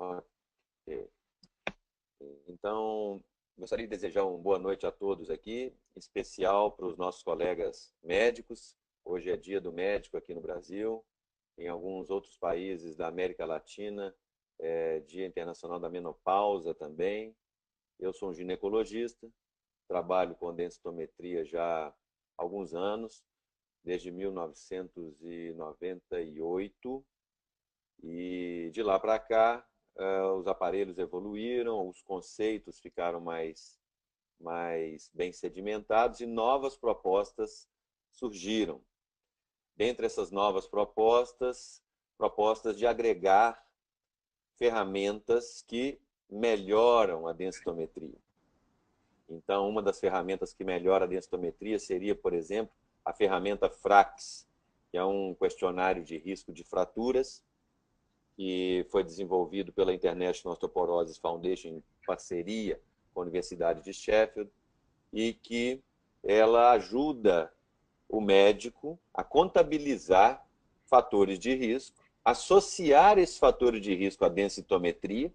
Ok. Então, gostaria de desejar uma boa noite a todos aqui, em especial para os nossos colegas médicos. Hoje é Dia do Médico aqui no Brasil, em alguns outros países da América Latina, é Dia Internacional da Menopausa também. Eu sou um ginecologista, trabalho com densitometria já há alguns anos, desde 1998, e de lá para cá os aparelhos evoluíram, os conceitos ficaram mais bem sedimentados e novas propostas surgiram. Dentre essas novas propostas de agregar ferramentas que melhoram a densitometria. Então, uma das ferramentas que melhora a densitometria seria, por exemplo, a ferramenta FRAX, que é um questionário de risco de fraturas, que foi desenvolvido pela International Osteoporosis Foundation em parceria com a Universidade de Sheffield, e que ela ajuda o médico a contabilizar fatores de risco, associar esses fatores de risco à densitometria,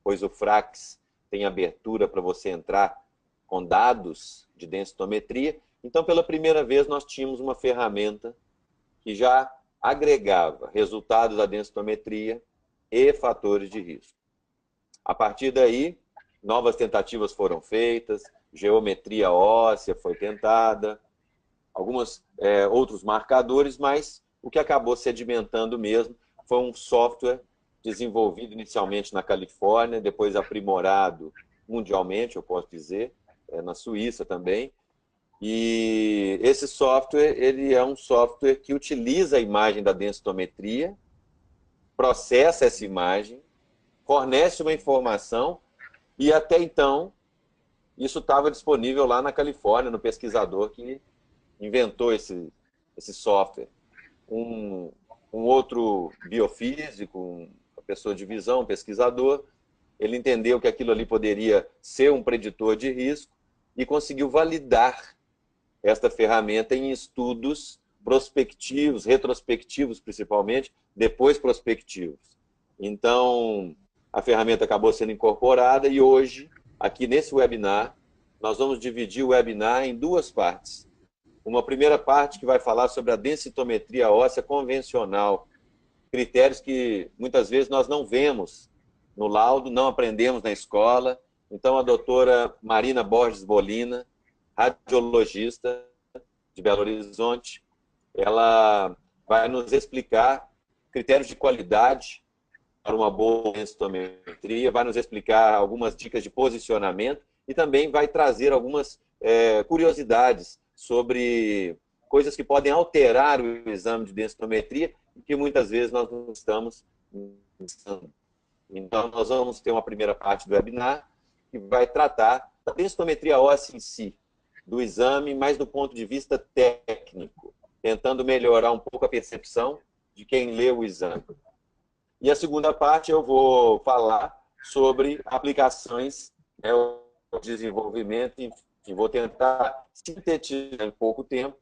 pois o FRAX tem abertura para você entrar com dados de densitometria. Então, pela primeira vez, nós tínhamos uma ferramenta que já agregava resultados da densitometria e fatores de risco. A partir daí, novas tentativas foram feitas, geometria óssea foi tentada, alguns outros marcadores, mas o que acabou sedimentando mesmo foi um software desenvolvido inicialmente na Califórnia, depois aprimorado mundialmente, eu posso dizer, na Suíça também. E esse software, ele é um software que utiliza a imagem da densitometria, processa essa imagem, fornece uma informação, e até então isso estava disponível lá na Califórnia, no pesquisador que inventou esse software. Um outro biofísico, uma pessoa de visão, um pesquisador, ele entendeu que aquilo ali poderia ser um preditor de risco e conseguiu validar esta ferramenta em estudos prospectivos, retrospectivos principalmente, depois prospectivos. Então, a ferramenta acabou sendo incorporada e hoje, aqui nesse webinar, nós vamos dividir o webinar em duas partes. Uma primeira parte que vai falar sobre a densitometria óssea convencional, critérios que muitas vezes nós não vemos no laudo, não aprendemos na escola. Então, a doutora Marina Borges Bolina, radiologista de Belo Horizonte, ela vai nos explicar critérios de qualidade para uma boa densitometria, vai nos explicar algumas dicas de posicionamento e também vai trazer algumas curiosidades sobre coisas que podem alterar o exame de densitometria e que muitas vezes nós não estamos pensando. Então, nós vamos ter uma primeira parte do webinar que vai tratar da densitometria óssea em si, do exame, mas do ponto de vista técnico, tentando melhorar um pouco a percepção de quem lê o exame. E a segunda parte eu vou falar sobre aplicações, o desenvolvimento, enfim, vou tentar sintetizar em pouco tempo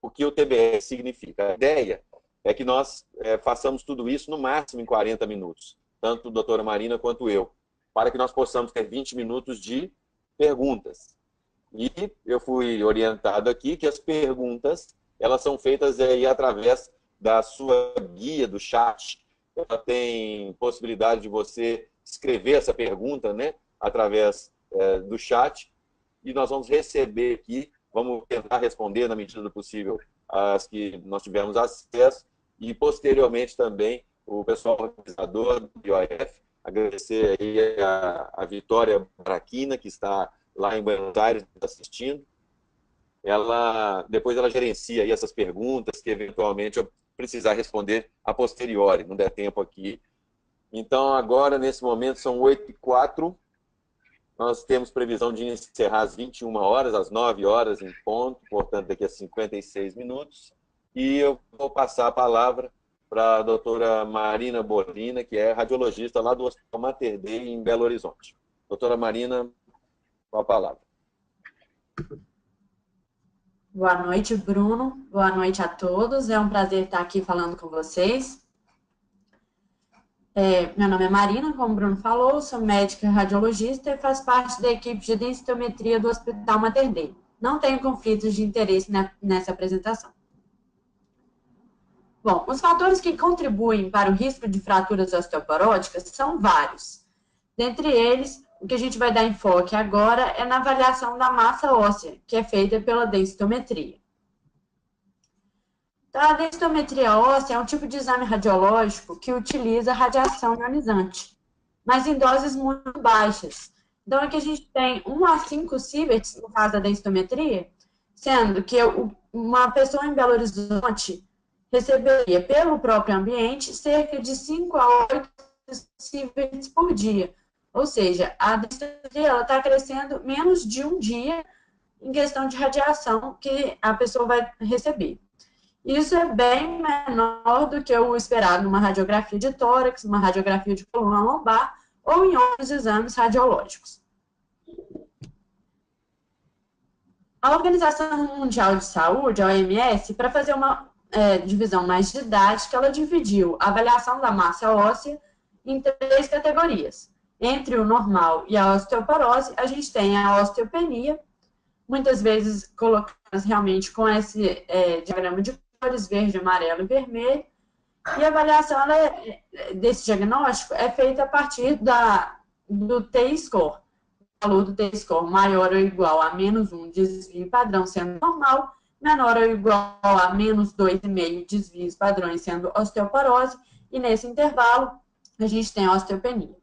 o que o TBS significa. A ideia é que nós façamos tudo isso no máximo em 40 minutos, tanto a doutora Marina quanto eu, para que nós possamos ter 20 minutos de perguntas. E eu fui orientado aqui que as perguntas elas são feitas aí através da sua guia do chat. Ela tem possibilidade de você escrever essa pergunta, né, através do chat, e nós vamos receber aqui, vamos tentar responder na medida do possível as que nós tivermos acesso, e posteriormente também o pessoal organizador do IOF, agradecer aí a Vitória Braquina, que está lá em Buenos Aires assistindo. Depois ela gerencia aí essas perguntas que eventualmente eu precisar responder a posteriori, não der tempo aqui. Então, agora, nesse momento, são 8h04. Nós temos previsão de encerrar às 21 horas, às 9 horas em ponto, portanto, daqui a 56 minutos. E eu vou passar a palavra para a doutora Marina Bolina, que é radiologista lá do Hospital Mater Dei, em Belo Horizonte. Doutora Marina, com a palavra. Boa noite, Bruno. Boa noite a todos. É um prazer estar aqui falando com vocês. Meu nome é Marina, como o Bruno falou, sou médica radiologista e faço parte da equipe de densitometria do Hospital Mater Dei. Não tenho conflitos de interesse nessa apresentação. Bom, os fatores que contribuem para o risco de fraturas osteoporóticas são vários. Dentre eles, o que a gente vai dar enfoque agora é na avaliação da massa óssea, que é feita pela densitometria. Então, a densitometria óssea é um tipo de exame radiológico que utiliza radiação ionizante, mas em doses muito baixas. Então, aqui a gente tem 1 a 5 sieverts, no caso da densitometria, sendo que uma pessoa em Belo Horizonte receberia, pelo próprio ambiente, cerca de 5 a 8 sieverts por dia. Ou seja, a densitometria está crescendo menos de um dia em questão de radiação que a pessoa vai receber. Isso é bem menor do que o esperado numa radiografia de tórax, uma radiografia de coluna lombar ou em outros exames radiológicos. A Organização Mundial de Saúde, a OMS, para fazer uma divisão mais didática, ela dividiu a avaliação da massa óssea em 3 categorias. Entre o normal e a osteoporose, a gente tem a osteopenia, muitas vezes colocadas realmente com esse diagrama de cores, verde, amarelo e vermelho, e a avaliação desse diagnóstico é feita a partir do T-score. O valor do T-score maior ou igual a -1 desvio padrão sendo normal, menor ou igual a -2,5 desvios padrões sendo osteoporose, e nesse intervalo a gente tem a osteopenia.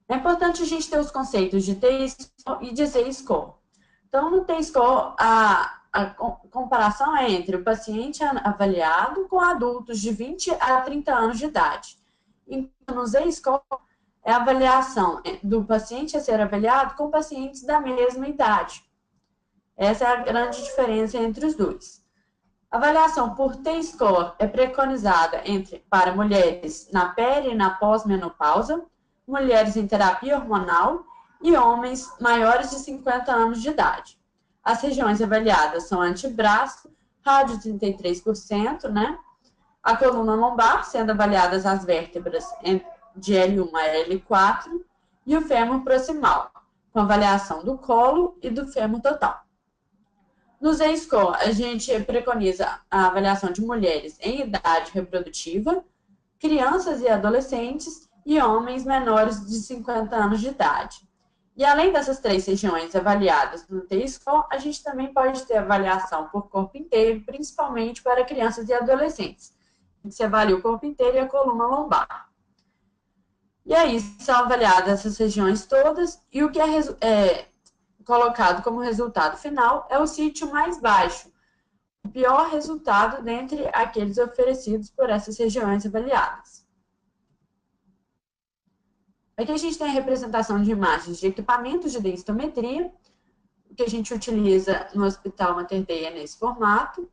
É importante a gente ter os conceitos de T-score e de Z-score. Então, no T-score, a comparação é entre o paciente avaliado com adultos de 20 a 30 anos de idade. Então, no Z-score, é a avaliação do paciente a ser avaliado com pacientes da mesma idade. Essa é a grande diferença entre os dois. A avaliação por T-score é preconizada para mulheres na peri e na pós-menopausa, mulheres em terapia hormonal e homens maiores de 50 anos de idade. As regiões avaliadas são antebraço, rádio 33%, né? A coluna lombar, sendo avaliadas as vértebras de L1 a L4, e o fêmur proximal, com avaliação do colo e do fêmur total. No Z-score, a gente preconiza a avaliação de mulheres em idade reprodutiva, crianças e adolescentes e homens menores de 50 anos de idade. E além dessas 3 regiões avaliadas no T-score, a gente também pode ter avaliação por corpo inteiro, principalmente para crianças e adolescentes. Se avalia o corpo inteiro e a coluna lombar. E aí são avaliadas essas regiões todas, e o que é colocado como resultado final é o sítio mais baixo, o pior resultado dentre aqueles oferecidos por essas regiões avaliadas. Aqui a gente tem a representação de imagens de equipamentos de densitometria, que a gente utiliza no Hospital Mater Dei nesse formato.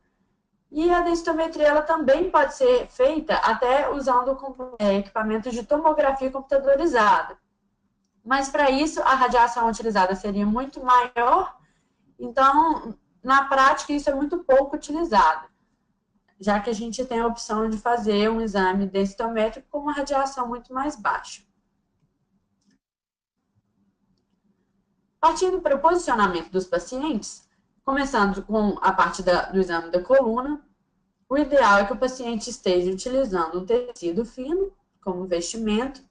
E a densitometria ela também pode ser feita até usando equipamentos de tomografia computadorizada. Mas para isso a radiação utilizada seria muito maior, então na prática isso é muito pouco utilizado, já que a gente tem a opção de fazer um exame densitométrico com uma radiação muito mais baixa. Partindo para o posicionamento dos pacientes, começando com a parte do exame da coluna, o ideal é que o paciente esteja utilizando um tecido fino, como vestimento,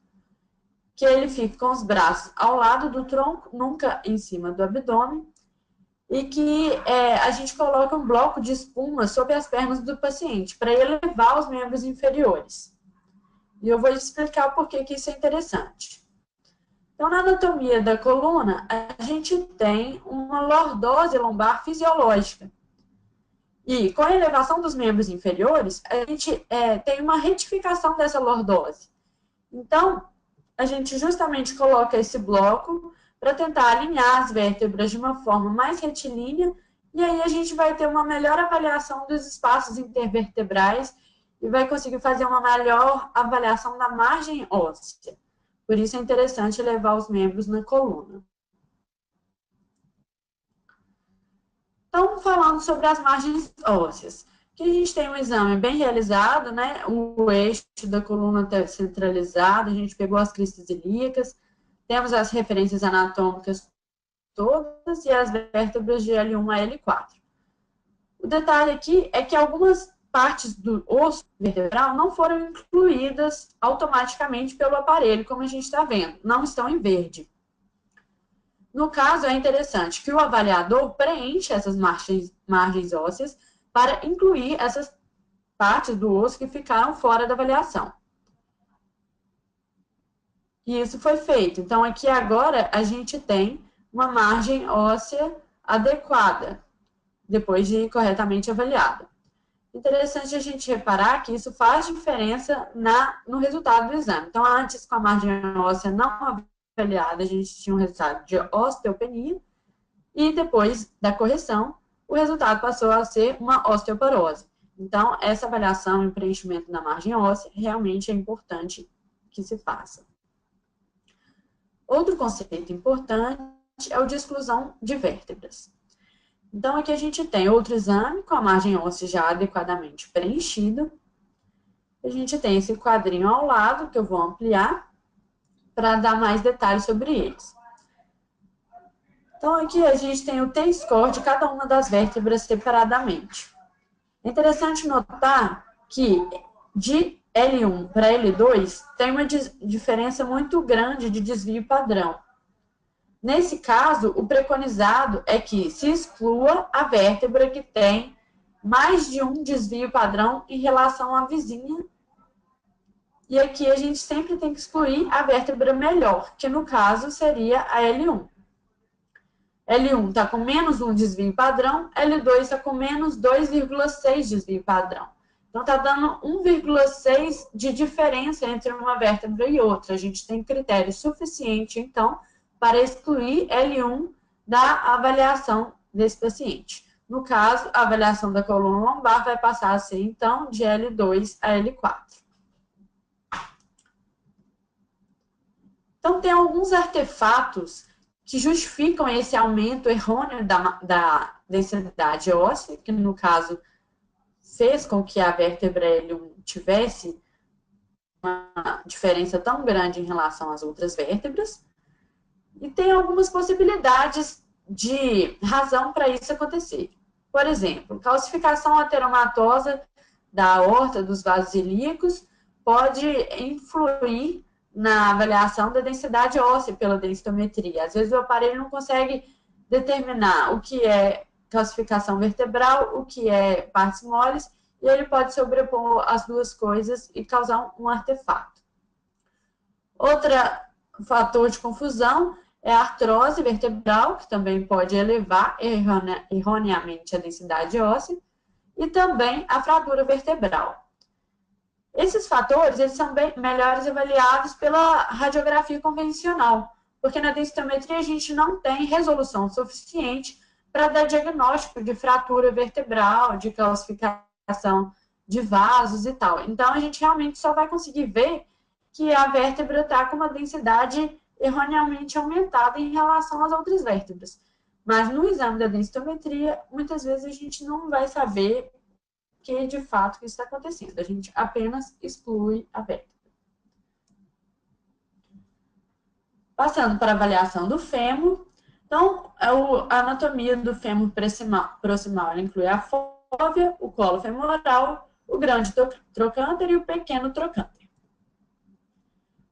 que ele fique com os braços ao lado do tronco, nunca em cima do abdômen, e que a gente coloque um bloco de espuma sobre as pernas do paciente, para elevar os membros inferiores. E eu vou explicar o porquê que isso é interessante. Então, na anatomia da coluna, a gente tem uma lordose lombar fisiológica. E com a elevação dos membros inferiores, a gente tem uma retificação dessa lordose. Então, a gente justamente coloca esse bloco para tentar alinhar as vértebras de uma forma mais retilínea, e aí a gente vai ter uma melhor avaliação dos espaços intervertebrais e vai conseguir fazer uma melhor avaliação da margem óssea. Por isso é interessante elevar os membros na coluna. Então, falando sobre as margens ósseas. Aqui a gente tem um exame bem realizado, né? O eixo da coluna está centralizado, a gente pegou as cristas ilíacas, temos as referências anatômicas todas e as vértebras de L1 a L4. O detalhe aqui é que algumas partes do osso vertebral não foram incluídas automaticamente pelo aparelho, como a gente está vendo, não estão em verde. No caso, é interessante que o avaliador preencha essas margens ósseas para incluir essas partes do osso que ficaram fora da avaliação. E isso foi feito. Então, aqui agora a gente tem uma margem óssea adequada, depois de corretamente avaliada. Interessante a gente reparar que isso faz diferença no resultado do exame. Então, antes, com a margem óssea não avaliada, a gente tinha um resultado de osteopenia, e depois da correção, o resultado passou a ser uma osteoporose. Então, essa avaliação e preenchimento da margem óssea realmente é importante que se faça. Outro conceito importante é o de exclusão de vértebras. Então, aqui a gente tem outro exame com a margem óssea já adequadamente preenchida. A gente tem esse quadrinho ao lado, que eu vou ampliar, para dar mais detalhes sobre eles. Então, aqui a gente tem o T-score de cada uma das vértebras separadamente. É interessante notar que de L1 para L2 tem uma diferença muito grande de desvio padrão. Nesse caso, o preconizado é que se exclua a vértebra que tem mais de um desvio padrão em relação à vizinha. E aqui a gente sempre tem que excluir a vértebra melhor, que no caso seria a L1. L1 está com menos 1 desvio padrão, L2 está com menos 2,6 desvio padrão. Então, está dando 1,6 de diferença entre uma vértebra e outra. A gente tem critério suficiente, então, para excluir L1 da avaliação desse paciente. No caso, a avaliação da coluna lombar vai passar a ser, então, de L2 a L4. Então, tem alguns artefatos que justificam esse aumento errôneo da densidade óssea, que no caso fez com que a vértebra L1 tivesse uma diferença tão grande em relação às outras vértebras. E tem algumas possibilidades de razão para isso acontecer. Por exemplo, calcificação ateromatosa da aorta dos vasos ilíacos pode influir na avaliação da densidade óssea pela densitometria. Às vezes o aparelho não consegue determinar o que é calcificação vertebral, o que é partes moles, e ele pode sobrepor as duas coisas e causar um artefato. Outro fator de confusão é a artrose vertebral, que também pode elevar erroneamente a densidade óssea, e também a fratura vertebral. Esses fatores eles são melhores avaliados pela radiografia convencional, porque na densitometria a gente não tem resolução suficiente para dar diagnóstico de fratura vertebral, de calcificação de vasos e tal. Então, a gente realmente só vai conseguir ver que a vértebra está com uma densidade erroneamente aumentada em relação às outras vértebras. Mas no exame da densitometria, muitas vezes a gente não vai saber que de fato que isso está acontecendo. A gente apenas exclui a vértebra. Passando para a avaliação do fêmur. Então, a anatomia do fêmur proximal ela inclui a fóvea, o colo femoral, o grande trocânter e o pequeno trocânter.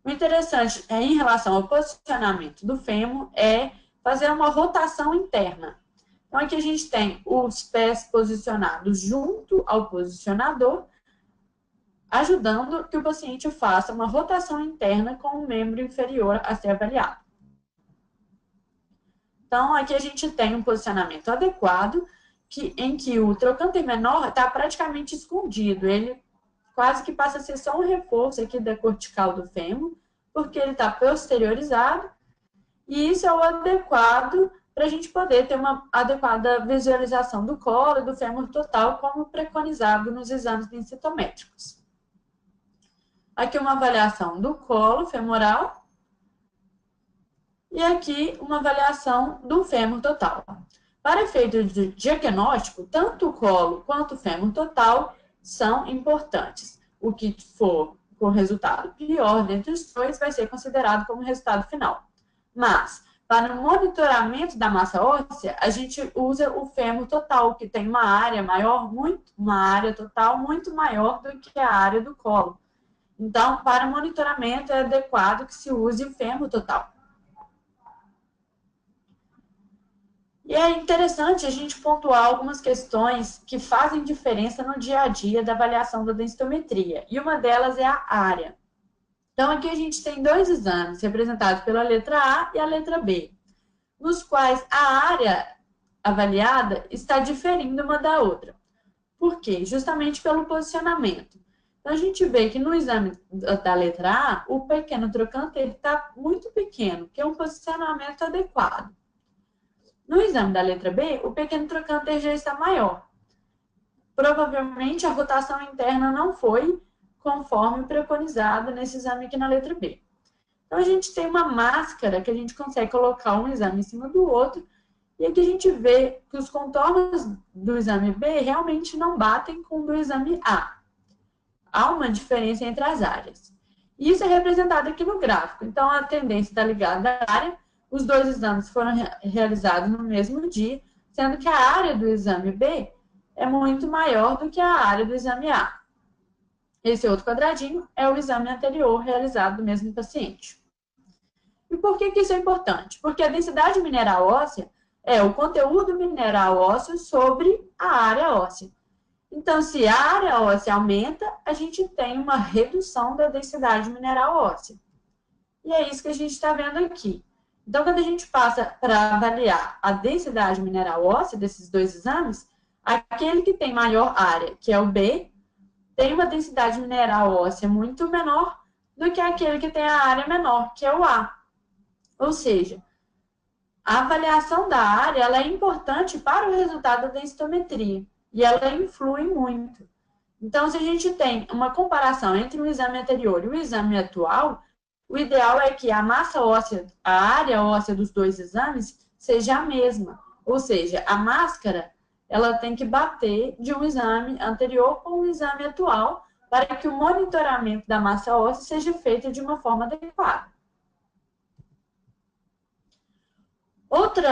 O interessante em relação ao posicionamento do fêmur é fazer uma rotação interna. Então, aqui a gente tem os pés posicionados junto ao posicionador, ajudando que o paciente faça uma rotação interna com o membro inferior a ser avaliado. Então, aqui a gente tem um posicionamento adequado, em que o trocânter menor está praticamente escondido. Ele quase que passa a ser só um reforço aqui da cortical do fêmur, porque ele está posteriorizado, e isso é o adequado para a gente poder ter uma adequada visualização do colo e do fêmur total, como preconizado nos exames densitométricos. Aqui uma avaliação do colo femoral e aqui uma avaliação do fêmur total. Para efeito de diagnóstico, tanto o colo quanto o fêmur total são importantes. O que for com resultado pior dentre os dois vai ser considerado como resultado final. Mas, para o monitoramento da massa óssea, a gente usa o fêmur total, que tem uma área maior, uma área total muito maior do que a área do colo. Então, para monitoramento é adequado que se use o fêmur total. E é interessante a gente pontuar algumas questões que fazem diferença no dia a dia da avaliação da densitometria. E uma delas é a área. Então, aqui a gente tem dois exames representados pela letra A e a letra B, nos quais a área avaliada está diferindo uma da outra. Por quê? Justamente pelo posicionamento. Então, a gente vê que no exame da letra A, o pequeno trocante está muito pequeno, que é um posicionamento adequado. No exame da letra B, o pequeno trocante já está maior. Provavelmente a rotação interna não foi conforme preconizado nesse exame aqui na letra B. Então, a gente tem uma máscara que a gente consegue colocar um exame em cima do outro, e aqui a gente vê que os contornos do exame B realmente não batem com o do exame A. Há uma diferença entre as áreas. E isso é representado aqui no gráfico. Então, a tendência está ligada à área. Os dois exames foram realizados no mesmo dia, sendo que a área do exame B é muito maior do que a área do exame A. Esse outro quadradinho é o exame anterior realizado do mesmo paciente. E por que isso é importante? Porque a densidade mineral óssea é o conteúdo mineral ósseo sobre a área óssea. Então, se a área óssea aumenta, a gente tem uma redução da densidade mineral óssea. E é isso que a gente está vendo aqui. Então, quando a gente passa para avaliar a densidade mineral óssea desses dois exames, aquele que tem maior área, que é o B, tem uma densidade mineral óssea muito menor do que aquele que tem a área menor, que é o A. Ou seja, a avaliação da área ela é importante para o resultado da densitometria e ela influi muito. Então, se a gente tem uma comparação entre o exame anterior e o exame atual, o ideal é que a massa óssea, a área óssea dos dois exames seja a mesma. Ou seja, a máscara ela tem que bater de um exame anterior com o exame atual para que o monitoramento da massa óssea seja feito de uma forma adequada. Outro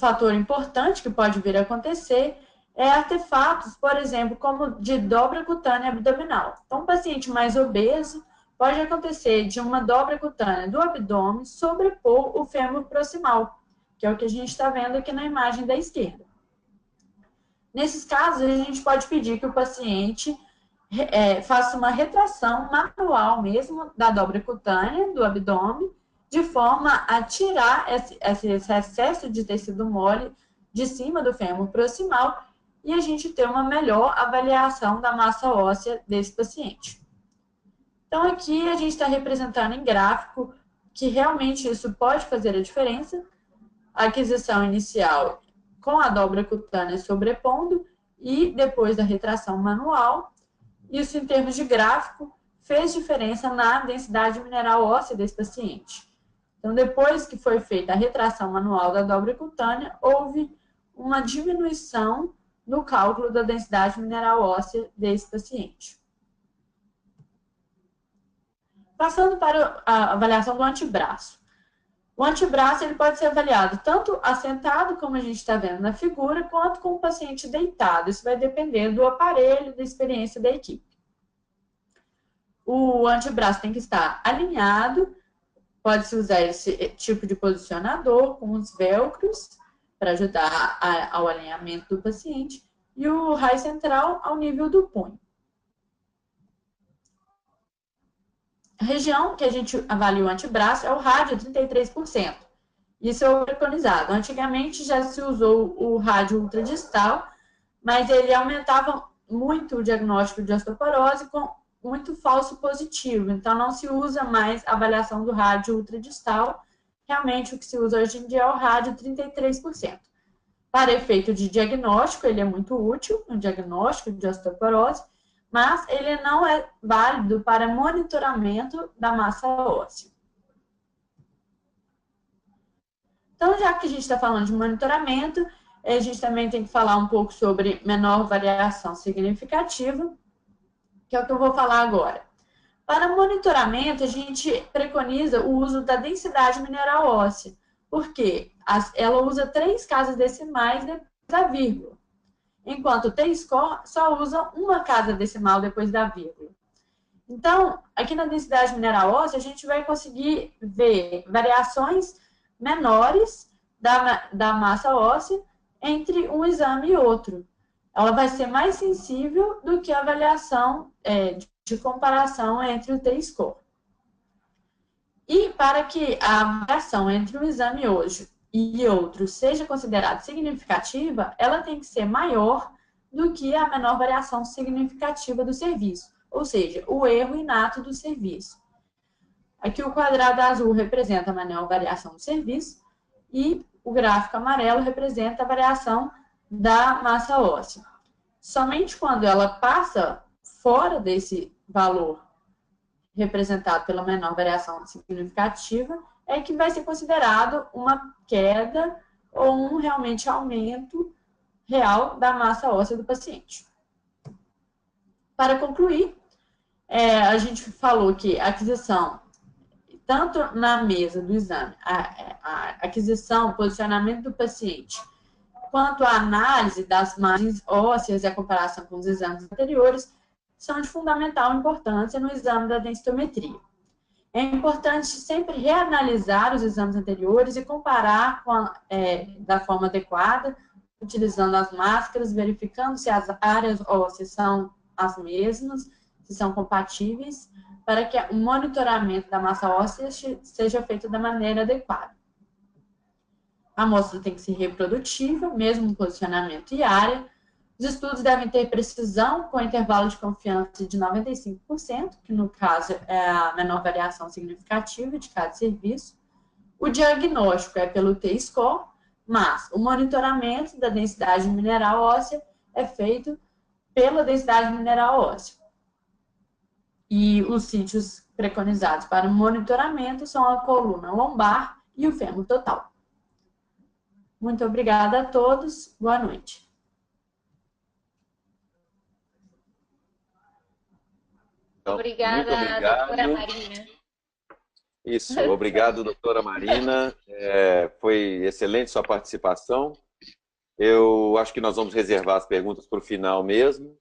fator importante que pode vir a acontecer é artefatos, por exemplo, como de dobra cutânea abdominal. Então, um paciente mais obeso pode acontecer de uma dobra cutânea do abdômen sobrepor o fêmur proximal, que é o que a gente está vendo aqui na imagem da esquerda. Nesses casos, a gente pode pedir que o paciente faça uma retração manual mesmo da dobra cutânea do abdômen, de forma a tirar esse excesso de tecido mole de cima do fêmur proximal e a gente ter uma melhor avaliação da massa óssea desse paciente. Então, aqui a gente está representando em gráfico que realmente isso pode fazer a diferença. A aquisição inicial com a dobra cutânea sobrepondo e depois da retração manual. Isso, em termos de gráfico, fez diferença na densidade mineral óssea desse paciente. Então, depois que foi feita a retração manual da dobra cutânea, houve uma diminuição no cálculo da densidade mineral óssea desse paciente. Passando para a avaliação do antebraço. O antebraço ele pode ser avaliado tanto assentado, como a gente está vendo na figura, quanto com o paciente deitado. Isso vai depender do aparelho, da experiência da equipe. O antebraço tem que estar alinhado, pode-se usar esse tipo de posicionador com os velcros para ajudar ao alinhamento do paciente e o raio central ao nível do punho. A região que a gente avalia o antebraço é o rádio 33%. Isso é o preconizado. Antigamente já se usou o rádio ultradistal, mas ele aumentava muito o diagnóstico de osteoporose com muito falso positivo. Então, não se usa mais a avaliação do rádio ultradistal. Realmente, o que se usa hoje em dia é o rádio 33%. Para efeito de diagnóstico, ele é muito útil no diagnóstico de osteoporose, mas ele não é válido para monitoramento da massa óssea. Então, já que a gente está falando de monitoramento, A gente também tem que falar um pouco sobre menor variação significativa, que é o que eu vou falar agora. Para monitoramento, a gente preconiza o uso da densidade mineral óssea, porque ela usa 3 casas decimais depois da vírgula, enquanto o T-score só usa uma casa decimal depois da vírgula. Então, aqui na densidade mineral óssea, a gente vai conseguir ver variações menores da massa óssea entre um exame e outro. Ela vai ser mais sensível do que a avaliação de comparação entre o T-score. E para que a variação entre um exame hoje e outro seja considerada significativa, ela tem que ser maior do que a menor variação significativa do serviço, ou seja, o erro inato do serviço. Aqui o quadrado azul representa a menor variação do serviço e o gráfico amarelo representa a variação da massa óssea. Somente quando ela passa fora desse valor representado pela menor variação significativa é que vai ser considerado uma queda ou um realmente aumento real da massa óssea do paciente. Para concluir, a gente falou que a aquisição, tanto na mesa do exame, a aquisição, posicionamento do paciente, quanto a análise das margens ósseas e a comparação com os exames anteriores, são de fundamental importância no exame da densitometria. É importante sempre reanalisar os exames anteriores e comparar da forma adequada, utilizando as máscaras, verificando se as áreas ósseas são as mesmas, se são compatíveis, para que o monitoramento da massa óssea seja feito da maneira adequada. A amostra tem que ser reprodutível, mesmo no posicionamento e área. Os estudos devem ter precisão com intervalo de confiança de 95%, que no caso é a menor variação significativa de cada serviço. O diagnóstico é pelo T-score, mas o monitoramento da densidade mineral óssea é feito pela densidade mineral óssea. E os sítios preconizados para o monitoramento são a coluna lombar e o fêmur total. Muito obrigada a todos. Boa noite. Então, Obrigada, doutora Marina. Isso, obrigado, doutora Marina. Foi excelente sua participação. Eu acho que nós vamos reservar as perguntas para o final mesmo.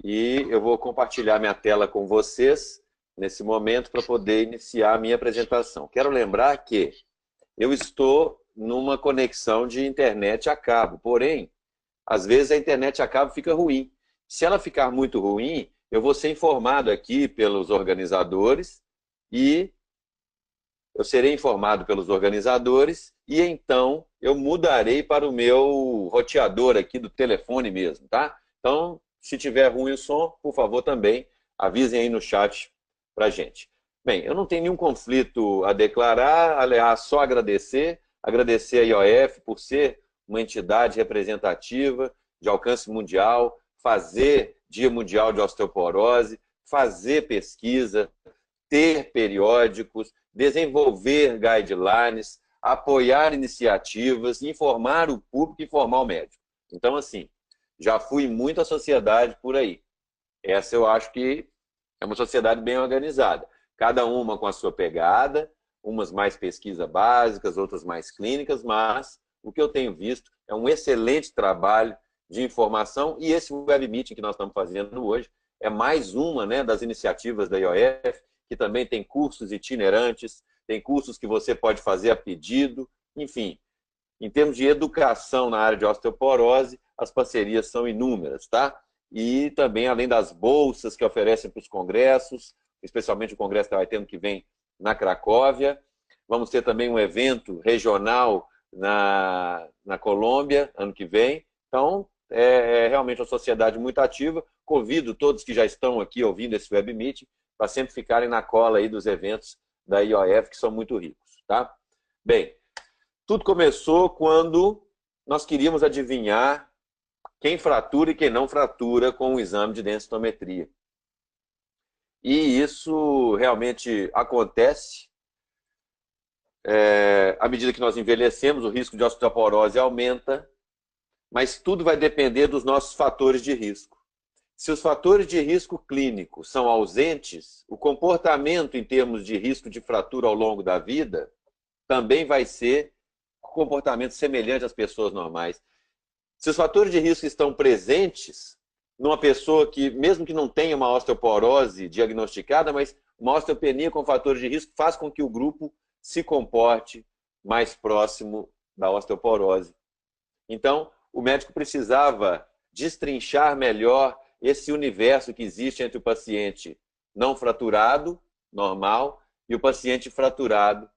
E eu vou compartilhar minha tela com vocês nesse momento para poder iniciar a minha apresentação. Quero lembrar que eu estou numa conexão de internet a cabo, porém, às vezes a internet a cabo fica ruim. Se ela ficar muito ruim, eu vou ser informado aqui pelos organizadores e então eu mudarei para o meu roteador aqui do telefone mesmo, tá? Então, se tiver ruim o som, por favor, também avisem aí no chat pra gente. Bem, eu não tenho nenhum conflito a declarar, aliás, só agradecer a IOF por ser uma entidade representativa de alcance mundial, fazer Dia Mundial de Osteoporose, fazer pesquisa, ter periódicos, desenvolver guidelines, apoiar iniciativas, informar o público e informar o médico. Então, assim, já fui muito à sociedade por aí. Essa eu acho que é uma sociedade bem organizada. Cada uma com a sua pegada, umas mais pesquisa básicas, outras mais clínicas, mas o que eu tenho visto é um excelente trabalho de informação e esse web meeting que nós estamos fazendo hoje é mais uma, né, das iniciativas da IOF, que também tem cursos itinerantes, tem cursos que você pode fazer a pedido, enfim. Em termos de educação na área de osteoporose, as parcerias são inúmeras, tá? E também, além das bolsas que oferecem para os congressos, especialmente o congresso que vai ter ano que vem na Cracóvia. Vamos ter também um evento regional na Colômbia, ano que vem. Então, é realmente uma sociedade muito ativa. Convido todos que já estão aqui ouvindo esse web meeting para sempre ficarem na cola aí dos eventos da IOF, que são muito ricos, tá? Bem, tudo começou quando nós queríamos adivinhar quem fratura e quem não fratura com o exame de densitometria. E isso realmente acontece. À medida que nós envelhecemos, o risco de osteoporose aumenta mas tudo vai depender dos nossos fatores de risco. Se os fatores de risco clínico são ausentes, o comportamento em termos de risco de fratura ao longo da vida também vai ser um comportamento semelhante às pessoas normais. Se os fatores de risco estão presentes numa pessoa que, mesmo que não tenha uma osteoporose diagnosticada, mas uma osteopenia com fatores de risco faz com que o grupo se comporte mais próximo da osteoporose. Então, o médico precisava destrinchar melhor esse universo que existe entre o paciente não fraturado, normal, e o paciente fraturado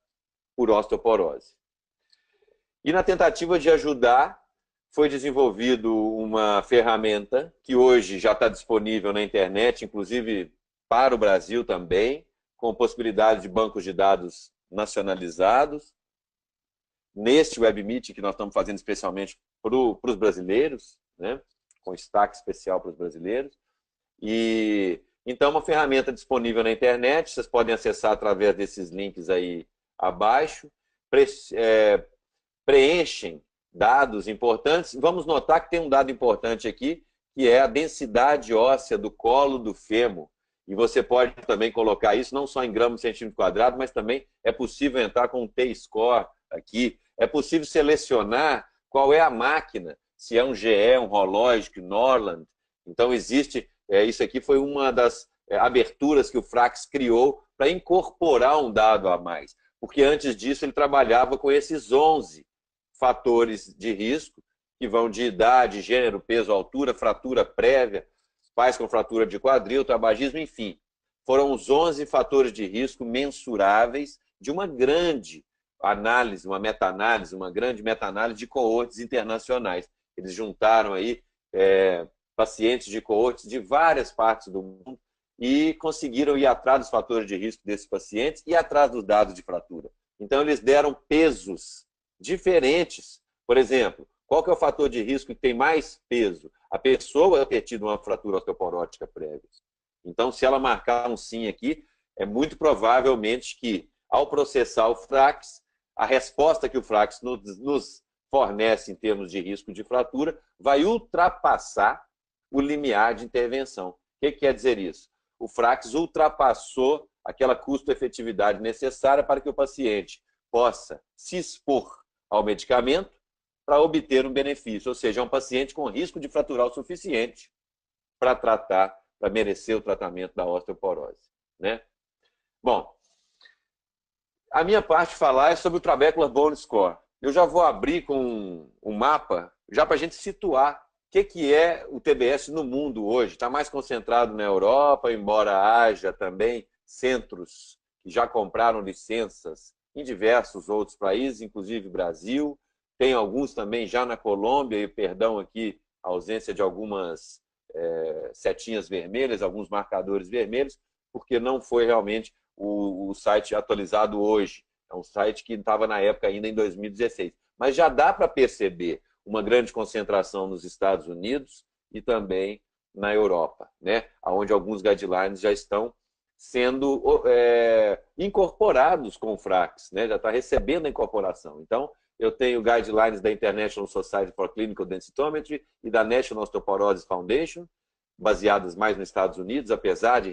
por osteoporose. E na tentativa de ajudar, foi desenvolvido uma ferramenta que hoje já está disponível na internet, inclusive para o Brasil também, com possibilidade de bancos de dados nacionalizados. Neste WebMeet que nós estamos fazendo especialmente para os brasileiros, né? Com destaque especial para os brasileiros. E então, uma ferramenta disponível na internet, vocês podem acessar através desses links aí abaixo, preenchem dados importantes. Vamos notar que tem um dado importante aqui, que é a densidade óssea do colo do fêmur. E você pode também colocar isso não só em gramas por centímetro quadrado, mas também é possível entrar com um T-score aqui. É possível selecionar qual é a máquina, se é um GE, um Hologic, Norland. Então, existe... isso aqui foi uma das aberturas que o Frax criou para incorporar um dado a mais. Porque antes disso ele trabalhava com esses 11 fatores de risco, que vão de idade, gênero, peso, altura, fratura prévia, pais com fratura de quadril, tabagismo, enfim. Foram os 11 fatores de risco mensuráveis de uma grande análise, uma meta-análise, uma grande meta-análise de coortes internacionais. Eles juntaram aí pacientes de coortes de várias partes do mundo e conseguiram ir atrás dos fatores de risco desses pacientes e atrás dos dados de fratura. Então, eles deram pesos diferentes. Por exemplo, qual que é o fator de risco que tem mais peso? A pessoa ter tido uma fratura osteoporótica prévia. Então, se ela marcar um sim aqui, é muito provavelmente que, ao processar o Frax, a resposta que o Frax nos fornece em termos de risco de fratura vai ultrapassar o limiar de intervenção. O que quer dizer isso? O Frax ultrapassou aquela custo-efetividade necessária para que o paciente possa se expor ao medicamento para obter um benefício, ou seja, é um paciente com risco de fraturar o suficiente para tratar, para merecer o tratamento da osteoporose, né? Bom, a minha parte falar é sobre o Trabecular Bone Score. Eu já vou abrir com um mapa, já para a gente situar o que é o TBS no mundo hoje. Está mais concentrado na Europa, embora haja também centros que já compraram licenças em diversos outros países, inclusive Brasil. Tem alguns também já na Colômbia, e perdão aqui a ausência de algumas setinhas vermelhas, alguns marcadores vermelhos, porque não foi realmente o site atualizado hoje. É um site que estava na época ainda em 2016. Mas já dá para perceber uma grande concentração nos Estados Unidos e também na Europa, né? Onde alguns guidelines já estão sendo incorporados com o Frax, né? Já está recebendo a incorporação. Então, eu tenho guidelines da International Society for Clinical Densitometry e da National Osteoporosis Foundation, baseadas mais nos Estados Unidos, apesar de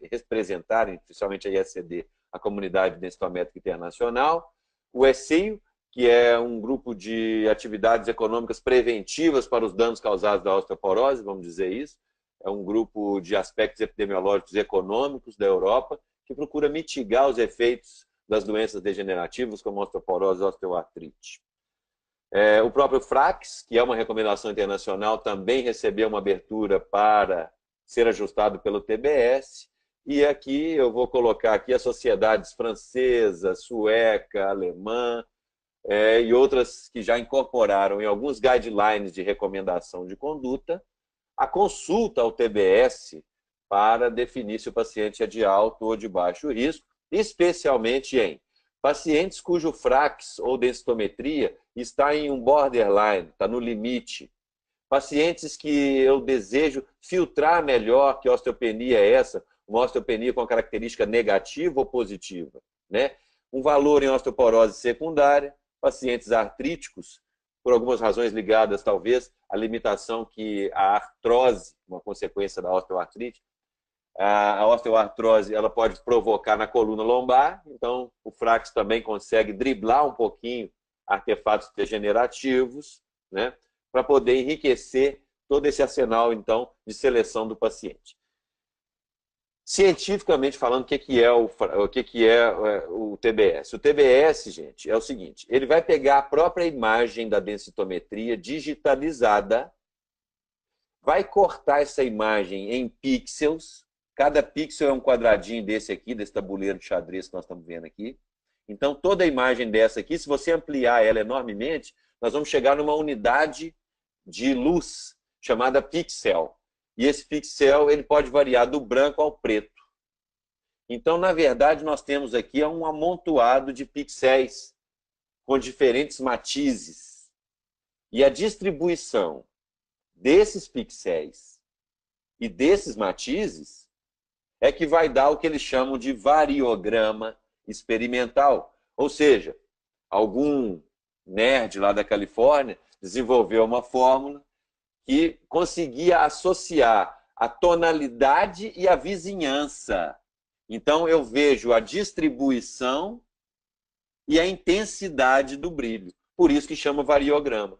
representarem, principalmente a ISCD, a comunidade densitométrica internacional. O ESEIO, que é um grupo de atividades econômicas preventivas para os danos causados da osteoporose, vamos dizer isso. É um grupo de aspectos epidemiológicos e econômicos da Europa que procura mitigar os efeitos das doenças degenerativas, como osteoporose e osteoartrite. O próprio Frax, que é uma recomendação internacional, também recebeu uma abertura para ser ajustado pelo TBS. E aqui eu vou colocar aqui as sociedades francesa, sueca, alemã, e outras que já incorporaram em alguns guidelines de recomendação de conduta a consulta ao TBS para definir se o paciente é de alto ou de baixo risco, especialmente em pacientes cujo Frax ou densitometria está em um borderline, está no limite. Pacientes que eu desejo filtrar melhor que osteopenia é essa, uma osteopenia com característica negativa ou positiva, né? Um valor em osteoporose secundária, pacientes artríticos por algumas razões ligadas, talvez, à limitação que a artrose, uma consequência da osteoartrite, a osteoartrose ela pode provocar na coluna lombar, então o Frax também consegue driblar um pouquinho artefatos degenerativos, né, para poder enriquecer todo esse arsenal, então, de seleção do paciente. Cientificamente falando, o que é o TBS? O TBS, gente, é o seguinte, ele vai pegar a própria imagem da densitometria digitalizada, vai cortar essa imagem em pixels, cada pixel é um quadradinho desse aqui, desse tabuleiro de xadrez que nós estamos vendo aqui. Então, toda a imagem dessa aqui, se você ampliar ela enormemente, nós vamos chegar numa unidade de luz chamada pixel. E esse pixel ele pode variar do branco ao preto. Então, na verdade, nós temos aqui um amontoado de pixéis com diferentes matizes. E a distribuição desses pixéis e desses matizes é que vai dar o que eles chamam de variograma experimental. Ou seja, algum nerd lá da Califórnia desenvolveu uma fórmula que conseguia associar a tonalidade e a vizinhança. Então, eu vejo a distribuição e a intensidade do brilho. Por isso que chama variograma.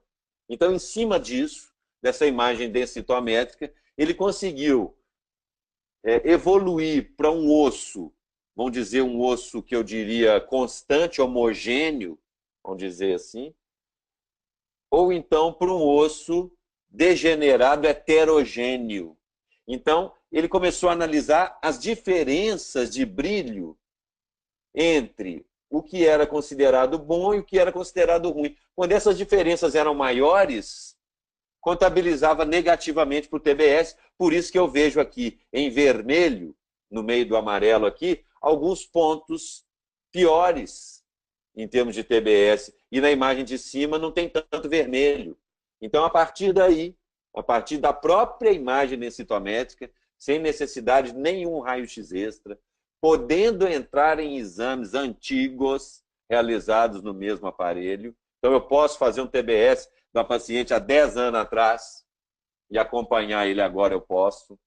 Então, em cima disso, dessa imagem densitométrica, ele conseguiu evoluir para um osso, vamos dizer, um osso que eu diria constante, homogêneo, vamos dizer assim, ou então para um osso degenerado heterogêneo. Então, ele começou a analisar as diferenças de brilho entre o que era considerado bom e o que era considerado ruim. Quando essas diferenças eram maiores, contabilizava negativamente para o TBS, por isso que eu vejo aqui em vermelho, no meio do amarelo aqui, alguns pontos piores em termos de TBS. E na imagem de cima não tem tanto vermelho. Então, a partir daí, a partir da própria imagem densitométrica, sem necessidade de nenhum raio-x extra, podendo entrar em exames antigos realizados no mesmo aparelho. Então, eu posso fazer um TBS da paciente há 10 anos atrás e acompanhar ele agora eu posso.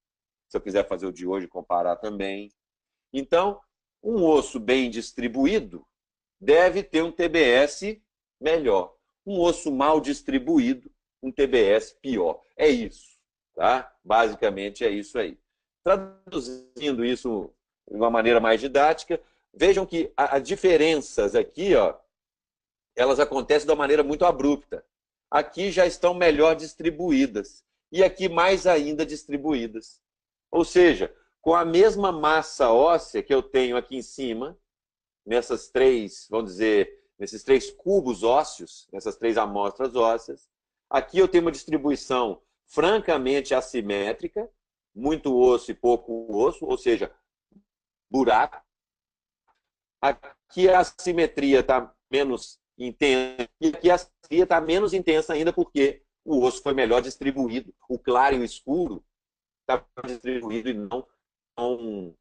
Se eu quiser fazer o de hoje, comparar também. Então, um osso bem distribuído deve ter um TBS melhor. Um osso mal distribuído, um TBS pior. É isso, tá? Basicamente é isso aí. Traduzindo isso de uma maneira mais didática, vejam que as diferenças aqui, ó, elas acontecem de uma maneira muito abrupta. Aqui já estão melhor distribuídas e aqui mais ainda distribuídas. Ou seja, com a mesma massa óssea que eu tenho aqui em cima, nessas três, vamos dizer, nesses três cubos ósseos, nessas três amostras ósseas, aqui eu tenho uma distribuição francamente assimétrica, muito osso e pouco osso, ou seja, buraco. Aqui a assimetria está menos intensa e aqui a assimetria está menos intensa ainda porque o osso foi melhor distribuído. O claro e o escuro está distribuído e não tão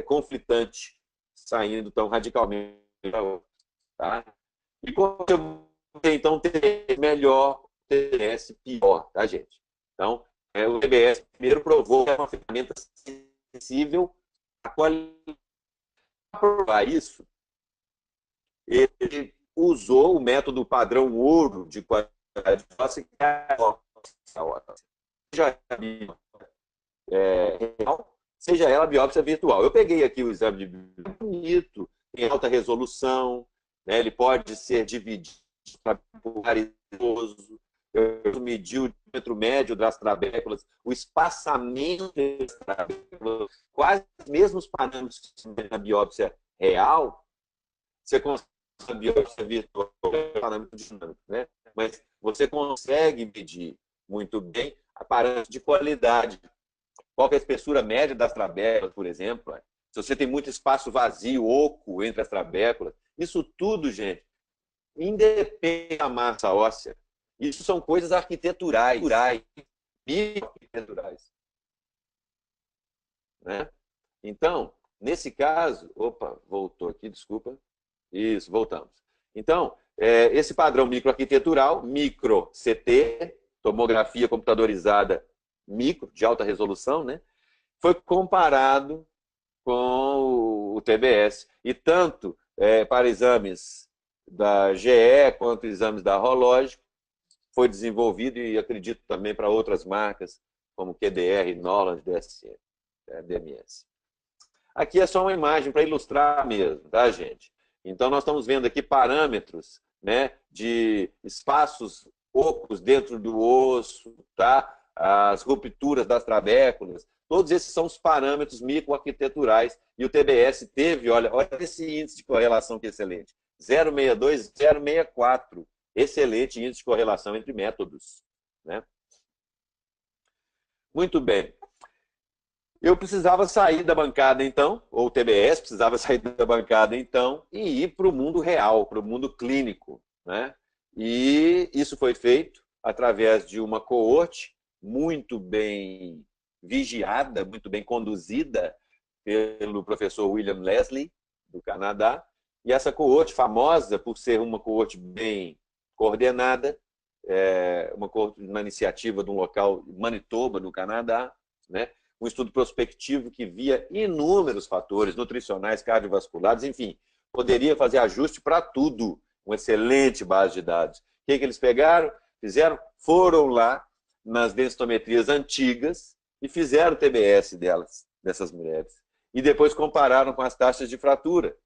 conflitante, saindo tão radicalmente da outra. Tá? E quando você então ter melhor, o TBS pior, tá, gente? Então, o TBS primeiro provou que é uma ferramenta sensível à qualidade. Para provar isso, ele usou o método padrão ouro de qualidade óssea, que é a óssea. Seja real, seja ela biópsia virtual. Eu peguei aqui o exame de biópsia bonito, tem alta resolução, né? Ele pode ser dividido por varizoso. Eu medi o diâmetro médio das trabéculas, o espaçamento das trabéculas, quase os mesmos parâmetros que na biópsia real, você consegue a biópsia virtual, parâmetro dinâmico, né? Mas você consegue medir muito bem a parâmetro de qualidade. Qual é a espessura média das trabéculas, por exemplo? Se você tem muito espaço vazio, oco entre as trabéculas, isso tudo, gente, independe da massa óssea. Isso são coisas arquiteturais, bioarquiteturais. Né? Então, nesse caso, opa, voltou aqui, desculpa. Isso, voltamos. Então, esse padrão microarquitetural, micro-CT, tomografia computadorizada micro, de alta resolução, né, foi comparado com o TBS. E tanto para exames da GE quanto exames da Hologic, foi desenvolvido e acredito também para outras marcas, como QDR, Norland, DMS. Aqui é só uma imagem para ilustrar mesmo, tá, gente? Então, nós estamos vendo aqui parâmetros, né, de espaços ocos dentro do osso, tá? As rupturas das trabéculas, todos esses são os parâmetros microarquiteturais. E o TBS teve, olha esse índice de correlação que é excelente, 0,62, 0,64. Excelente índice de correlação entre métodos, né? Muito bem. Eu precisava sair da bancada, então, ou o TBS precisava sair da bancada, então, e ir para o mundo real, para o mundo clínico, né? E isso foi feito através de uma coorte muito bem vigiada, muito bem conduzida pelo professor William Leslie, do Canadá. E essa coorte, famosa por ser uma coorte bem coordenada, uma iniciativa de um local, Manitoba, no Canadá, né? Um estudo prospectivo que via inúmeros fatores nutricionais, cardiovasculares, enfim, poderia fazer ajuste para tudo, uma excelente base de dados. O que eles pegaram? Foram lá nas densitometrias antigas e fizeram o TBS dessas mulheres. E depois compararam com as taxas de fratura.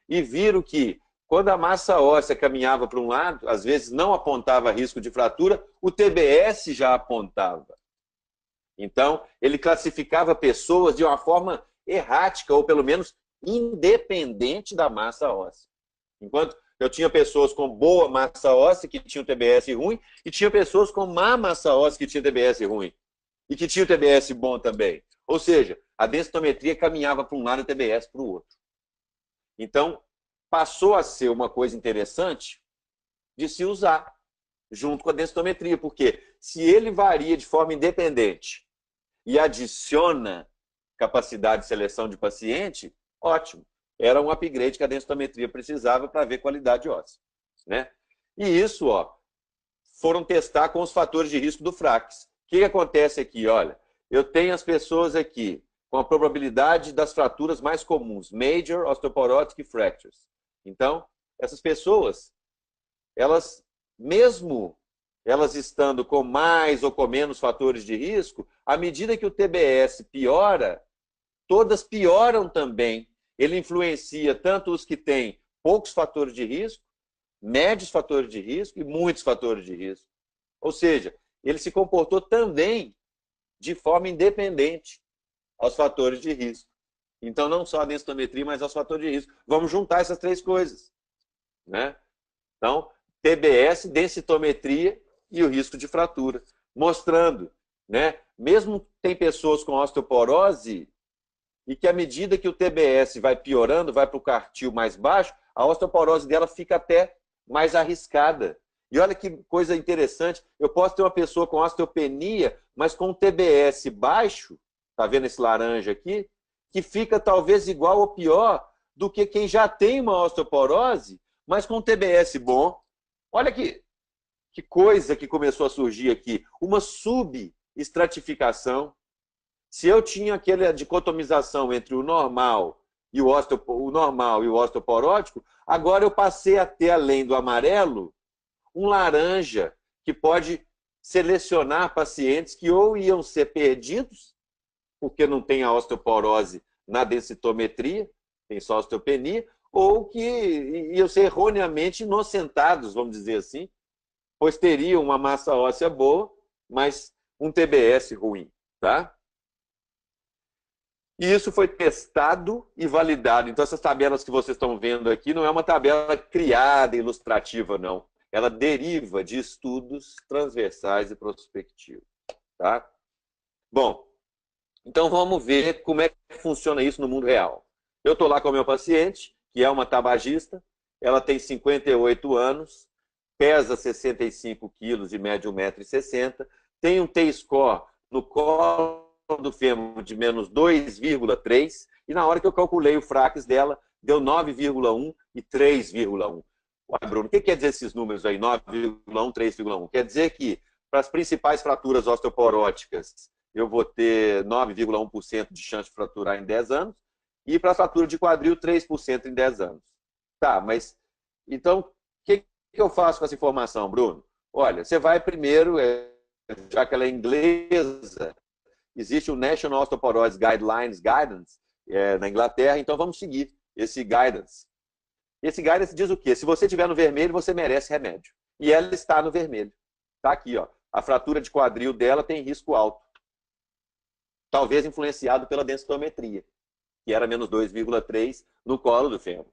E viram que, quando a massa óssea caminhava para um lado, às vezes não apontava risco de fratura, o TBS já apontava. Então, ele classificava pessoas de uma forma errática, ou pelo menos independente da massa óssea. Enquanto eu tinha pessoas com boa massa óssea que tinham TBS ruim, e tinha pessoas com má massa óssea que tinham TBS ruim, e que tinham TBS bom também. Ou seja, a densitometria caminhava para um lado e o TBS para o outro. Então, passou a ser uma coisa interessante de se usar junto com a densitometria, porque se ele varia de forma independente e adiciona capacidade de seleção de paciente, ótimo. Era um upgrade que a densitometria precisava para ver qualidade óssea, né? E isso, foram testar com os fatores de risco do FRAX. O que acontece aqui? Olha, eu tenho as pessoas aqui com a probabilidade das fraturas mais comuns, Major Osteoporotic Fractures. Então, essas pessoas, mesmo elas estando com mais ou com menos fatores de risco, à medida que o TBS piora, todas pioram também. Ele influencia tanto os que têm poucos fatores de risco, médios fatores de risco e muitos fatores de risco. Ou seja, ele se comportou também de forma independente aos fatores de risco. Então, não só a densitometria, mas aos fatores de risco. Vamos juntar essas três coisas, né? Então, TBS, densitometria e o risco de fratura, mostrando, né? Mesmo tem pessoas com osteoporose e que à medida que o TBS vai piorando, vai para o quartil mais baixo, a osteoporose dela fica até mais arriscada. E olha que coisa interessante, eu posso ter uma pessoa com osteopenia, mas com TBS baixo, tá vendo esse laranja aqui? Que fica talvez igual ou pior do que quem já tem uma osteoporose, mas com TBS bom. Olha que coisa que começou a surgir aqui, uma subestratificação. Se eu tinha aquela dicotomização entre o normal e o osteoporótico, agora eu passei a ter, além do amarelo, um laranja, que pode selecionar pacientes que ou iam ser perdidos, porque não tem a osteoporose na densitometria, tem só osteopenia, ou que iam ser erroneamente inocentados, vamos dizer assim, pois teriam uma massa óssea boa, mas um TBS ruim, tá? E isso foi testado e validado. Então, essas tabelas que vocês estão vendo aqui não é uma tabela criada, ilustrativa, não. Ela deriva de estudos transversais e prospectivos, tá? Bom, então vamos ver como é que funciona isso no mundo real. Eu estou lá com o meu paciente, que é uma tabagista, ela tem 58 anos, pesa 65 quilos e mede 1,60 m, tem um T-score no colo do fêmur de menos 2,3, e na hora que eu calculei o FRAX dela, deu 9,1 e 3,1. Ué, Bruno, o que quer dizer esses números aí, 9,1, 3,1? Quer dizer que para as principais fraturas osteoporóticas eu vou ter 9,1% de chance de fraturar em 10 anos e para a fratura de quadril 3% em 10 anos. Tá, mas então o que eu faço com essa informação, Bruno? Olha, você vai primeiro, já que ela é inglesa, existe o National Osteoporosis Guidance na Inglaterra, então vamos seguir esse guidance. Esse guidance diz o quê? Se você estiver no vermelho, você merece remédio. E ela está no vermelho. Está aqui, ó. A fratura de quadril dela tem risco alto. Talvez influenciado pela densitometria, que era menos 2,3 no colo do fêmur.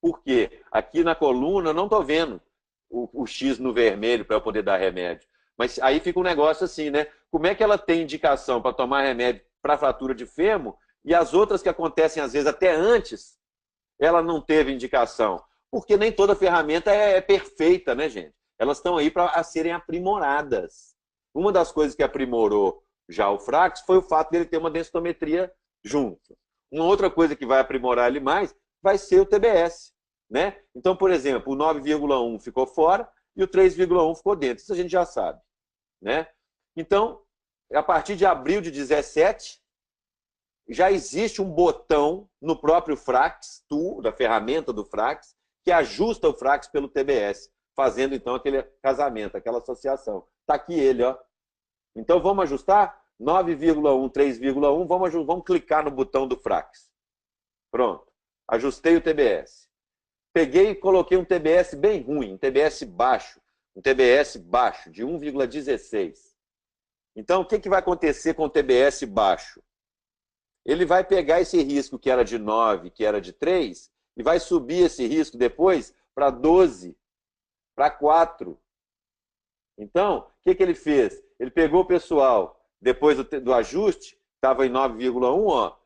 Por quê? Aqui na coluna eu não estou vendo o X no vermelho para eu poder dar remédio. Mas aí fica um negócio assim, né? Como é que ela tem indicação para tomar remédio para fratura de fêmur e as outras que acontecem às vezes até antes, ela não teve indicação? Porque nem toda ferramenta é perfeita, né, gente? Elas estão aí para serem aprimoradas. Uma das coisas que aprimorou já o Frax foi o fato dele ter uma densitometria junto. Uma outra coisa que vai aprimorar ele mais vai ser o TBS, né? Então, por exemplo, o 9,1 ficou fora e o 3,1 ficou dentro. Isso a gente já sabe, né? Então, a partir de abril de 17, já existe um botão no próprio Frax, da ferramenta do Frax, que ajusta o Frax pelo TBS, fazendo então aquele casamento, aquela associação. Está aqui ele, ó. Então vamos ajustar 9,1, 3,1, vamos clicar no botão do Frax. Pronto. Ajustei o TBS. Peguei e coloquei um TBS bem ruim, um TBS baixo de 1,16. Então o que vai acontecer com o TBS baixo? Ele vai pegar esse risco que era de 9, que era de 3, e vai subir esse risco depois para 12, para 4. Então, o que ele fez? Ele pegou o pessoal, depois do ajuste, estava em 9,1, ó,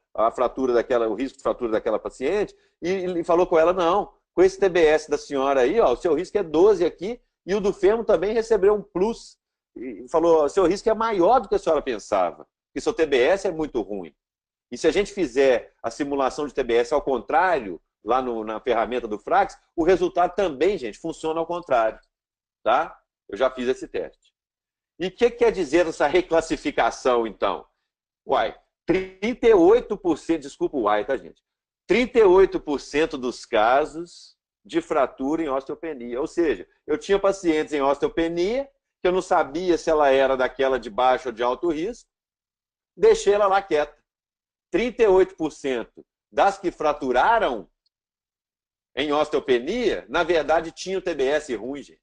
o risco de fratura daquela paciente, e falou com ela, não, com esse TBS da senhora aí, ó, o seu risco é 12 aqui, e o do fêmur também recebeu um plus. E falou, o seu risco é maior do que a senhora pensava, porque seu TBS é muito ruim. E se a gente fizer a simulação de TBS ao contrário, lá na ferramenta do Frax, o resultado também, gente, funciona ao contrário. Tá? Eu já fiz esse teste. E o que quer dizer essa reclassificação, então? Uai, 38%, desculpa o uai, tá, gente? 38% dos casos de fratura em osteopenia. Ou seja, eu tinha pacientes em osteopenia que eu não sabia se ela era daquela de baixo ou de alto risco, deixei ela lá quieta. 38% das que fraturaram em osteopenia, na verdade, tinham TBS ruim, gente.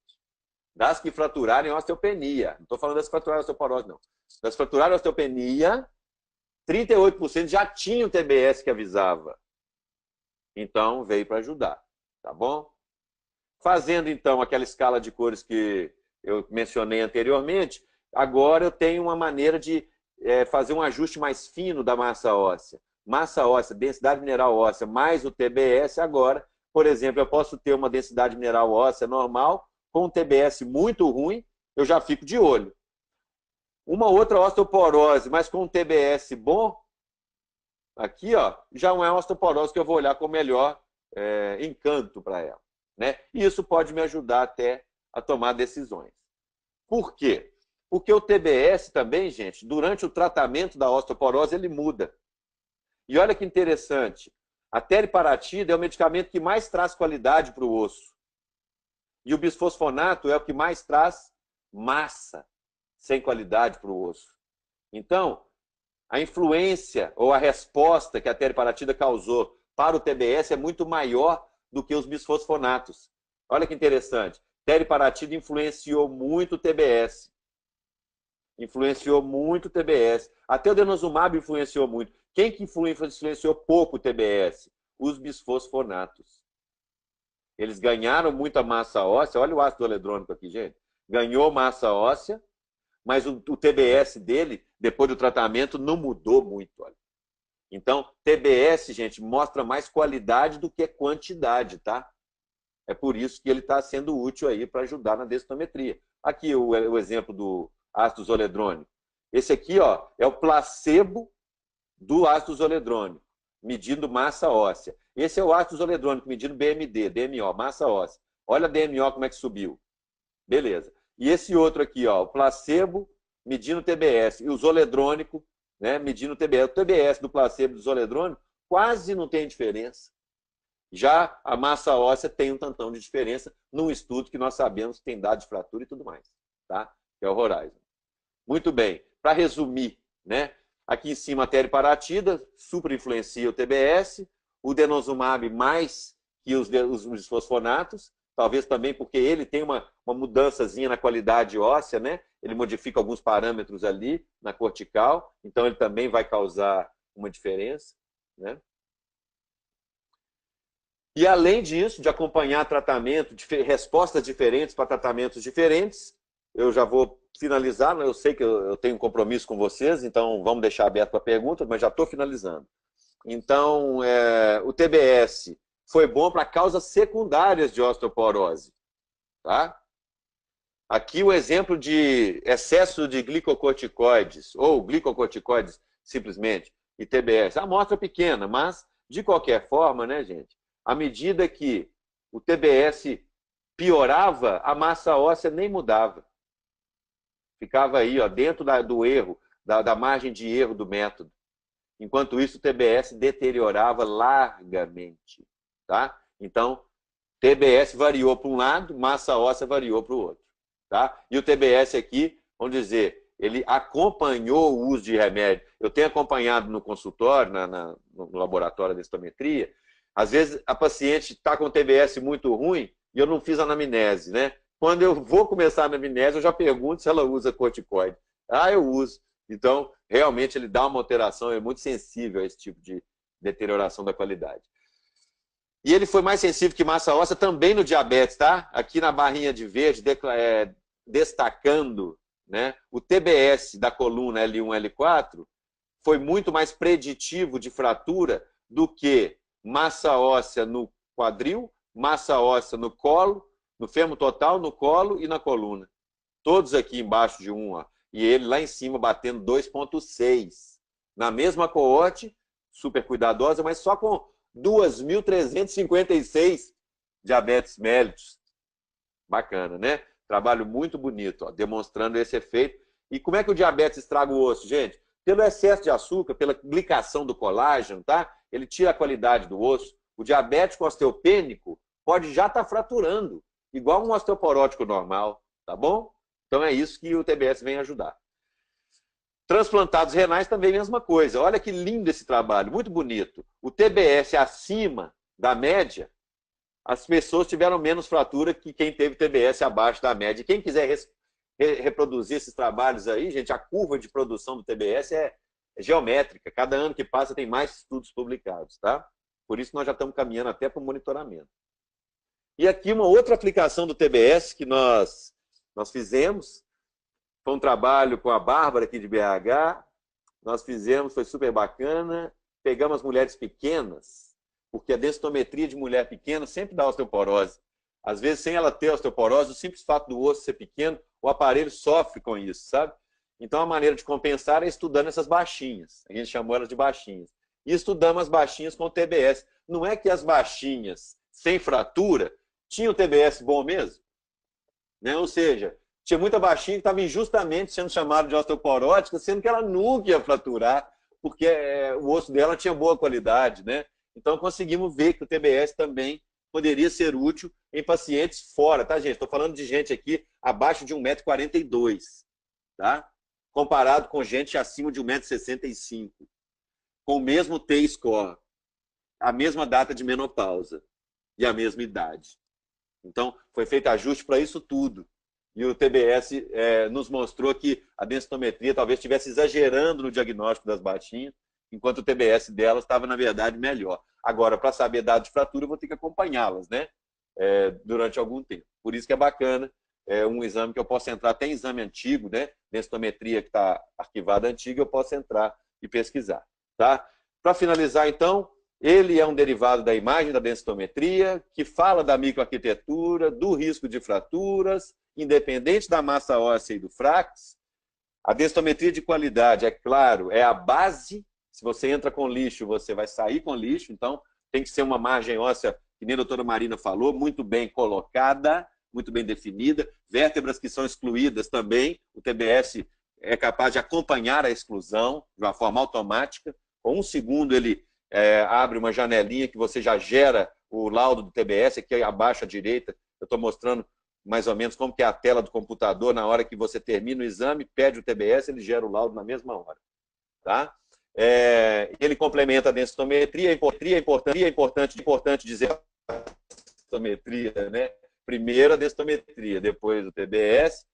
Das que fraturaram em osteopenia. Não estou falando das que fraturaram em osteoporose, não. Das que fraturaram em osteopenia, 38% já tinham TBS que avisava. Então, veio para ajudar. Tá bom? Fazendo, então, aquela escala de cores que eu mencionei anteriormente, agora eu tenho uma maneira de fazer um ajuste mais fino da massa óssea. Massa óssea, densidade mineral óssea, mais o TBS agora. Por exemplo, eu posso ter uma densidade mineral óssea normal, com um TBS muito ruim, eu já fico de olho. Uma outra osteoporose, mas com um TBS bom, aqui ó, já não é uma osteoporose que eu vou olhar com melhor encanto para ela. Né? E isso pode me ajudar até a tomar decisões. Por quê? Porque o TBS também, gente, durante o tratamento da osteoporose, ele muda. E olha que interessante, a teriparatida é o medicamento que mais traz qualidade para o osso. E o bisfosfonato é o que mais traz massa, sem qualidade para o osso. Então, a influência ou a resposta que a teriparatida causou para o TBS é muito maior do que os bisfosfonatos. Olha que interessante, teriparatida influenciou muito o TBS. Influenciou muito o TBS. Até o denosumab influenciou muito. Quem que influenciou pouco o TBS? Os bisfosfonatos. Eles ganharam muita massa óssea. Olha o ácido oledrônico aqui, gente. Ganhou massa óssea, mas o TBS dele, depois do tratamento, não mudou muito. Olha. Então, TBS, gente, mostra mais qualidade do que quantidade, tá? É por isso que ele está sendo útil aí para ajudar na densitometria. Aqui o exemplo do ácido zoledrônico. Esse aqui ó, é o placebo do ácido zoledrônico, medindo massa óssea. Esse é o ácido zoledrônico, medindo BMD, DMO, massa óssea. Olha a DMO como é que subiu. Beleza. E esse outro aqui, ó, o placebo medindo o TBS e o zoledrônico, né, medindo o TBS. O TBS do placebo e do zoledrônico quase não tem diferença. Já a massa óssea tem um tantão de diferença num estudo que nós sabemos que tem dado de fratura e tudo mais, tá? Que é o Horizon. Muito bem. Para resumir, né? Aqui em cima a teriparatida super influencia o TBS, o denosumab mais que os bisfosfonatos, talvez também porque ele tem uma mudançazinha na qualidade óssea, né? Ele modifica alguns parâmetros ali na cortical, então ele também vai causar uma diferença, né? E além disso, de acompanhar tratamento, respostas diferentes para tratamentos diferentes, eu já vou finalizar, né? Eu sei que eu tenho um compromisso com vocês, então vamos deixar aberto para perguntas, mas já estou finalizando. Então, o TBS foi bom para causas secundárias de osteoporose. Tá? Aqui o exemplo de excesso de glicocorticoides, ou glicocorticoides simplesmente, e TBS. A amostra pequena, mas, de qualquer forma, né, gente, à medida que o TBS piorava, a massa óssea nem mudava. Ficava aí, ó, dentro do erro, da margem de erro do método. Enquanto isso, o TBS deteriorava largamente. Tá? Então, TBS variou para um lado, massa óssea variou para o outro. Tá? E o TBS aqui, vamos dizer, ele acompanhou o uso de remédio. Eu tenho acompanhado no consultório, no laboratório de densitometria, às vezes a paciente está com TBS muito ruim e eu não fiz anamnese, né? Quando eu vou começar a anamnese, eu já pergunto se ela usa corticoide. Ah, eu uso. Então, realmente, ele dá uma alteração, é muito sensível a esse tipo de deterioração da qualidade. E ele foi mais sensível que massa óssea também no diabetes, tá? Aqui na barrinha de verde, destacando, né, o TBS da coluna L1, L4 foi muito mais preditivo de fratura do que massa óssea no quadril, massa óssea no colo, no fêmur total, no colo e na coluna. Todos aqui embaixo de 1, ó. E ele lá em cima batendo 2,6. Na mesma coorte, super cuidadosa, mas só com 2.356 diabetes mellitus. Bacana, né? Trabalho muito bonito, ó, demonstrando esse efeito. E como é que o diabetes estraga o osso, gente? Pelo excesso de açúcar, pela glicação do colágeno, tá? Ele tira a qualidade do osso. O diabético osteopênico pode já estar fraturando, igual um osteoporótico normal, tá bom? Então é isso que o TBS vem ajudar. Transplantados renais também mesma coisa. Olha que lindo esse trabalho, muito bonito. O TBS acima da média, as pessoas tiveram menos fratura que quem teve TBS abaixo da média. Quem quiser reproduzir esses trabalhos aí, gente, a curva de produção do TBS é geométrica. Cada ano que passa tem mais estudos publicados, tá? Por isso nós já estamos caminhando até para o monitoramento. E aqui uma outra aplicação do TBS que nós fizemos, foi um trabalho com a Bárbara aqui de BH, nós fizemos, foi super bacana, pegamos as mulheres pequenas, porque a densitometria de mulher pequena sempre dá osteoporose. Às vezes, sem ela ter osteoporose, o simples fato do osso ser pequeno, o aparelho sofre com isso, sabe? Então, a maneira de compensar é estudando essas baixinhas. A gente chamou elas de baixinhas. E estudamos as baixinhas com o TBS. Não é que as baixinhas, sem fratura, tinham TBS bom mesmo? Né? Ou seja, tinha muita baixinha que estava injustamente sendo chamada de osteoporótica, sendo que ela nunca ia fraturar, porque o osso dela tinha boa qualidade, né? Então, conseguimos ver que o TBS também poderia ser útil em pacientes fora, tá, gente? Estou falando de gente aqui abaixo de 1,42 m, tá? Comparado com gente acima de 1,65 m, com o mesmo T-score, a mesma data de menopausa e a mesma idade. Então, foi feito ajuste para isso tudo. E o TBS nos mostrou que a densitometria talvez estivesse exagerando no diagnóstico das baixinhas, enquanto o TBS delas estava, na verdade, melhor. Agora, para saber dados de fratura, eu vou ter que acompanhá-las, né? Durante algum tempo. Por isso que é bacana, um exame que eu posso entrar, até em exame antigo, né? Densitometria que está arquivada antiga, eu posso entrar e pesquisar. Tá? Para finalizar, então, ele é um derivado da imagem da densitometria, que fala da microarquitetura, do risco de fraturas, independente da massa óssea e do frax. A densitometria de qualidade, é claro, é a base. Se você entra com lixo, você vai sair com lixo, então tem que ser uma margem óssea que nem a doutora Marina falou, muito bem colocada, muito bem definida. Vértebras que são excluídas também, o TBS é capaz de acompanhar a exclusão de uma forma automática. Com 1 segundo ele abre uma janelinha que você já gera o laudo do TBS, aqui abaixo à direita, eu estou mostrando mais ou menos como que é a tela do computador na hora que você termina o exame, pede o TBS, ele gera o laudo na mesma hora. Tá? Ele complementa a densitometria, é importante dizer a densitometria, né? Primeiro a densitometria, depois o TBS.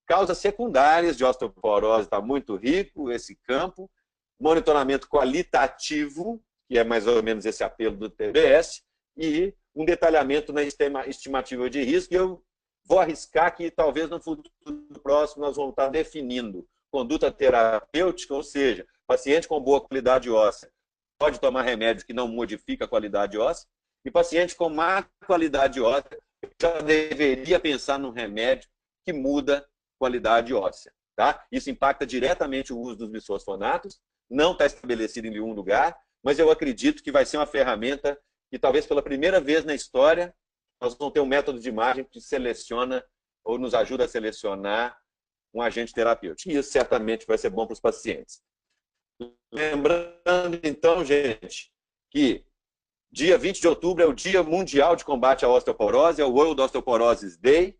Causas secundárias de osteoporose, está muito rico esse campo. Monitoramento qualitativo, que é mais ou menos esse apelo do TBS, e um detalhamento na estimativa de risco. E eu vou arriscar que talvez no futuro próximo nós vamos estar definindo conduta terapêutica, ou seja, paciente com boa qualidade óssea pode tomar remédio que não modifica a qualidade óssea, e paciente com má qualidade óssea já deveria pensar num remédio que muda a qualidade óssea. Tá? Isso impacta diretamente o uso dos bisfosfonatos, não está estabelecido em nenhum lugar, mas eu acredito que vai ser uma ferramenta que talvez pela primeira vez na história nós vamos ter um método de imagem que seleciona ou nos ajuda a selecionar um agente terapêutico. E isso certamente vai ser bom para os pacientes. Lembrando, então, gente, que dia 20 de outubro é o Dia Mundial de Combate à Osteoporose, é o World Osteoporosis Day.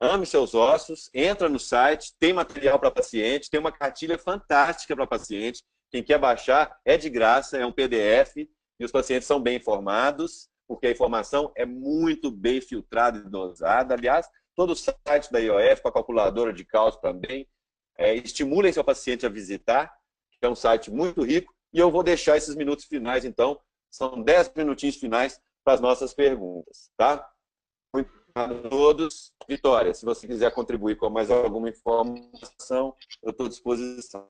Ame seus ossos, entra no site, tem material para paciente, tem uma cartilha fantástica para paciente. Quem quer baixar é de graça, é um PDF, e os pacientes são bem informados, porque a informação é muito bem filtrada e dosada. Aliás, todo o site da IOF, com a calculadora de cálcio também, estimulem seu paciente a visitar, que é um site muito rico, e eu vou deixar esses minutos finais, então, são 10 minutinhos finais para as nossas perguntas, tá? Muito obrigado a todos. Vitória, se você quiser contribuir com mais alguma informação, eu estou à disposição.